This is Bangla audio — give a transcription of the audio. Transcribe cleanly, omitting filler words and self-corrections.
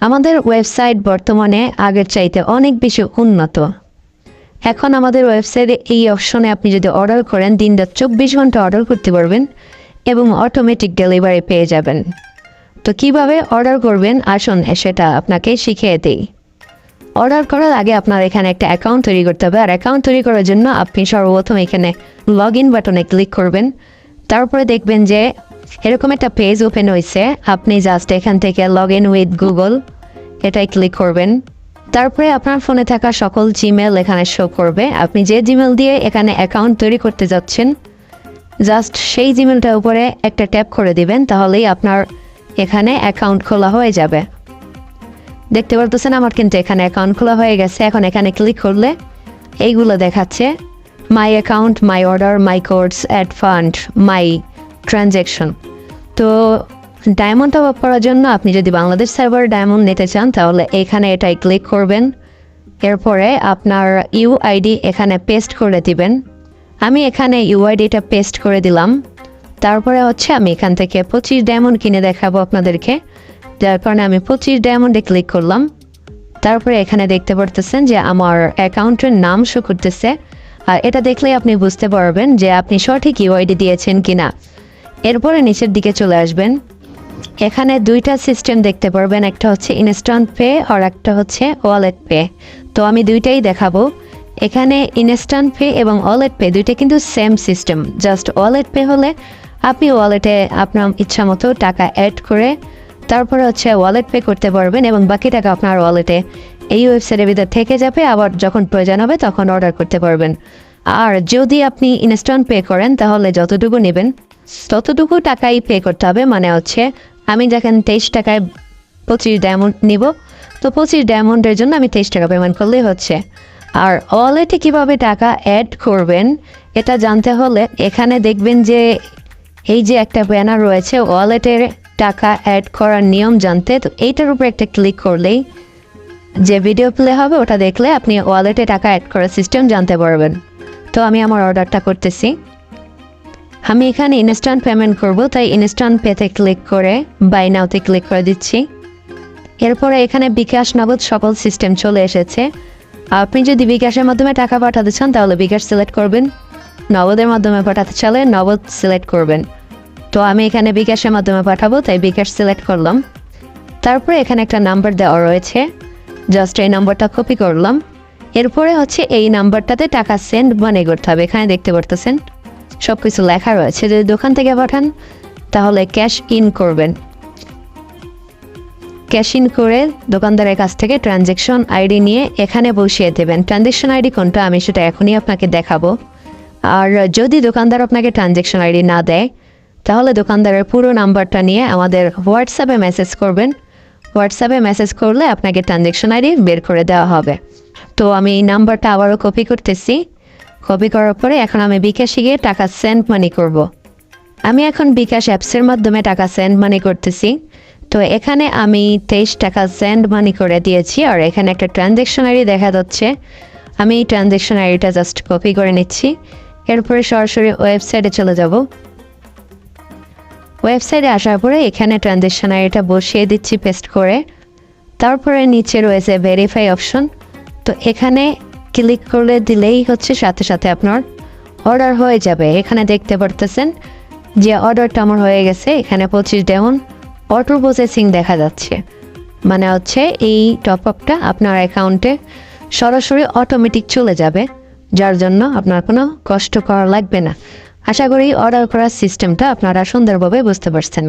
আমাদের ওয়েবসাইট বর্তমানে আগের চাইতে অনেক বেশি উন্নত। এখন আমাদের ওয়েবসাইটে এই অপশনে আপনি যদি অর্ডার করেন দিনরাত 24 ঘন্টা অর্ডার করতে পারবেন এবং অটোমেটিক ডেলিভারি পেয়ে যাবেন। তো কিভাবে অর্ডার করবেন আসুন সেটা আপনাকে শিখিয়ে দিই। অর্ডার করার আগে আপনার এখানে একটা অ্যাকাউন্ট তৈরি করতে হবে, আর অ্যাকাউন্ট তৈরি করার জন্য আপনি সর্বপ্রথম এখানে লগ ইন বাটনে ক্লিক করবেন। তারপরে দেখবেন যে এরকম একটা পেজ ওপেন হয়েছে, আপনি জাস্ট এখান থেকে লগ ইন উইথ গুগল এটাই ক্লিক করবেন। তারপরে আপনার ফোনে থাকা সকল জিমেল এখানে শো করবে। আপনি যে জিমেল দিয়ে এখানে অ্যাকাউন্ট তৈরি করতে যাচ্ছেন জাস্ট সেই জিমেলটার উপরে একটা ট্যাপ করে দিবেন, তাহলেই আপনার এখানে অ্যাকাউন্ট খোলা হয়ে যাবে। দেখতে পারতেছেন আমার কিন্তু এখানে অ্যাকাউন্ট খোলা হয়ে গেছে। এখন এখানে ক্লিক করলে এইগুলো দেখাচ্ছে, my account, my order, my codes, add fund, my transaction. তো ডায়মন্ড টপ আপ করার জন্য আপনি যদি বাংলাদেশ সার্ভার ডায়মন্ড নিতে চান তাহলে এখানে এটাই ক্লিক করবেন। এরপরে আপনার ইউআইডি এখানে পেস্ট করে দিবেন। আমি এখানে ইউআইডিটা পেস্ট করে দিলাম। তারপরে হচ্ছে আমি এখান থেকে 25 ডায়মন্ড কিনে দেখাবো আপনাদেরকে, যার কারণে আমি 25 ডায়মন্ডে ক্লিক করলাম। তারপরে এখানে দেখতে পারতেছেন যে আমার অ্যাকাউন্টের নাম শো করতেছে, আর এটা দেখলেই আপনি বুঝতে পারবেন যে আপনি সঠিক ইউআইডি দিয়েছেন কিনা। এরপরে নিচের দিকে চলে আসবেন, এখানে দুইটা সিস্টেম দেখতে পারবেন, একটা হচ্ছে ইনস্ট্যান্ট পে আর একটা হচ্ছে ওয়ালেট পে। তো আমি দুইটাই দেখাবো। এখানে ইনস্ট্যান্ট পে এবং ওয়ালেট পে দুইটা কিন্তু same system, just wallet pay হলে আপনি ওয়ালেটে আপনার ইচ্ছা মতো টাকা অ্যাড করে তারপরে হচ্ছে ওয়ালেট পে করতে পারবেন এবং বাকি টাকা আপনার ওয়ালেটে এই ওয়েবসাইটের ভিতর থেকে যাবে, আবার যখন প্রয়োজন হবে তখন অর্ডার করতে পারবেন। আর যদি আপনি ইনস্ট্যান্ট পে করেন তাহলে যতটুকু নেবেন ততটুকু টাকাই পে করতে হবে। মানে হচ্ছে আমি যখন 23 টাকায় 25 ডায়মন্ড নিব, তো 25 ডায়মন্ডের জন্য আমি 23 টাকা পেমেন্ট করলেই হচ্ছে। আর ওয়ালেটে কীভাবে টাকা অ্যাড করবেন এটা জানতে হলে এখানে দেখবেন যে এই যে একটা ব্যানার রয়েছে ওয়ালেটের টাকা অ্যাড করার নিয়ম জানতে, তো এইটার উপরে একটা ক্লিক করলেই যে ভিডিও প্লে হবে ওটা দেখলে আপনি ওয়ালেটে টাকা অ্যাড করার সিস্টেম জানতে পারবেন। তো আমি আমার অর্ডারটা করতেছি। আমি এখানে ইনস্ট্যান্ট পেমেন্ট করব, তাই ইনস্ট্যান্ট পেতে ক্লিক করে বাই নাওতে ক্লিক করে দিচ্ছি। এরপরে এখানে বিকাশ নগদ সকল সিস্টেম চলে এসেছে। আপনি যদি বিকাশের মাধ্যমে টাকা পাঠাতে চান তাহলে বিকাশ সিলেক্ট করবেন, নগদের মাধ্যমে পাঠাতে চাইলে নগদ সিলেক্ট করবেন। তো আমি এখানে বিকাশের মাধ্যমে পাঠাবো তাই বিকাশ সিলেক্ট করলাম। তারপরে এখানে একটা নাম্বার দেওয়া রয়েছে, জাস্ট এই নাম্বারটা কপি করলাম। এরপরে হচ্ছে এই নাম্বারটাতে টাকা সেন্ড মানি করতে হবে। এখানে দেখতে পারতেছেন সব কিছু লেখা রয়েছে। যদি দোকান থেকে পাঠান তাহলে ক্যাশ ইন করবেন, ক্যাশ ইন করে দোকানদারের কাছ থেকে ট্রানজ্যাকশন আইডি নিয়ে এখানে বসিয়ে দেবেন। ট্রানজ্যাকশন আইডি কোনটা আমি সেটা এখনই আপনাকে দেখাবো। আর যদি দোকানদার আপনাকে ট্রানজ্যাকশন আইডি না দেয় তাহলে দোকানদারের পুরো নাম্বারটা নিয়ে আমাদের হোয়াটসঅ্যাপে মেসেজ করবেন। হোয়াটসঅ্যাপে মেসেজ করলে আপনাকে ট্রানজ্যাকশন আইডি বের করে দেওয়া হবে। তো আমি এই নাম্বারটা আবারও কপি করতেছি। কপি করার পরে এখন আমি বিকাশে গিয়ে টাকা সেন্ড মানি করব। আমি এখন বিকাশ অ্যাপসের মাধ্যমে টাকা সেন্ড মানি করতেছি। তো এখানে আমি 23 টাকা সেন্ড মানি করে দিয়েছি, আর এখানে একটা ট্রানজ্যাকশন আইডি দেখা যাচ্ছে। আমি এই ট্রানজ্যাকশন আইডিটা জাস্ট কপি করে নিচ্ছি। এরপরে সরাসরি ওয়েবসাইটে চলে যাব। ওয়েবসাইটে আসার পরে এখানে ট্রানজ্যাকশন আইডিটা বসিয়ে দিচ্ছি পেস্ট করে। তারপরে নিচে রয়েছে ভেরিফাই অপশন, তো এখানে ক্লিক করলে দিলেই হচ্ছে সাথে সাথে আপনার অর্ডার হয়ে যাবে। এখানে দেখতে পারতেছেন যে অর্ডারটা আমার হয়ে গেছে। এখানে 25 ডায়মন্ড অটো প্রসেসিং দেখা যাচ্ছে, মানে হচ্ছে এই টপ আপটা আপনার অ্যাকাউন্টে সরাসরি অটোমেটিক চলে যাবে, যার জন্য আপনার কোনো কষ্ট করা লাগবে না। আশা করি অর্ডার করার সিস্টেমটা আপনারা সুন্দরভাবে বুঝতে পারছেন।